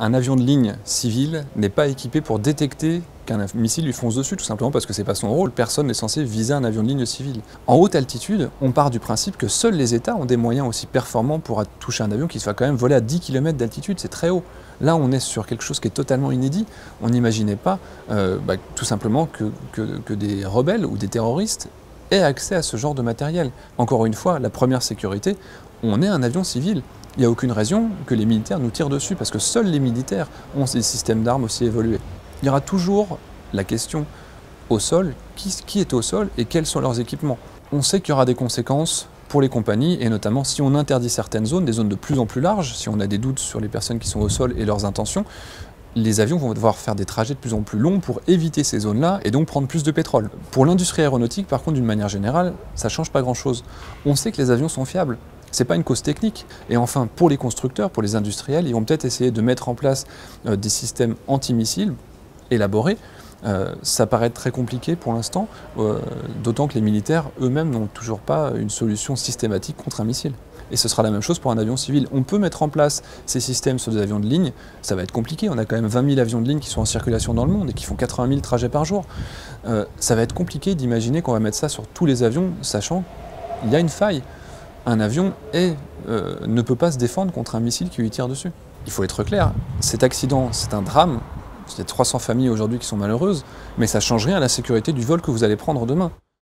Un avion de ligne civil n'est pas équipé pour détecter qu'un missile lui fonce dessus, tout simplement parce que c'est pas son rôle. Personne n'est censé viser un avion de ligne civil. En haute altitude, on part du principe que seuls les États ont des moyens aussi performants pour toucher un avion qui soit quand même volé à 10 km d'altitude, c'est très haut. Là, on est sur quelque chose qui est totalement inédit. On n'imaginait pas tout simplement que des rebelles ou des terroristes aient accès à ce genre de matériel. Encore une fois, la première sécurité, on est un avion civil. Il n'y a aucune raison que les militaires nous tirent dessus, parce que seuls les militaires ont des systèmes d'armes aussi évolués. Il y aura toujours la question au sol, qui est au sol et quels sont leurs équipements. On sait qu'il y aura des conséquences pour les compagnies, et notamment si on interdit certaines zones, des zones de plus en plus larges, si on a des doutes sur les personnes qui sont au sol et leurs intentions, les avions vont devoir faire des trajets de plus en plus longs pour éviter ces zones-là et donc prendre plus de pétrole. Pour l'industrie aéronautique, par contre, d'une manière générale, ça ne change pas grand-chose. On sait que les avions sont fiables. Ce n'est pas une cause technique. Et enfin, pour les constructeurs, pour les industriels, ils vont peut-être essayer de mettre en place des systèmes antimissiles élaborés. Ça paraît très compliqué pour l'instant, d'autant que les militaires eux-mêmes n'ont toujours pas une solution systématique contre un missile. Et ce sera la même chose pour un avion civil. On peut mettre en place ces systèmes sur des avions de ligne, ça va être compliqué. On a quand même 20 000 avions de ligne qui sont en circulation dans le monde et qui font 80 000 trajets par jour. Ça va être compliqué d'imaginer qu'on va mettre ça sur tous les avions, sachant qu'il y a une faille. Un avion ne peut pas se défendre contre un missile qui lui tire dessus. Il faut être clair, cet accident, c'est un drame. Il y a 300 familles aujourd'hui qui sont malheureuses, mais ça ne change rien à la sécurité du vol que vous allez prendre demain.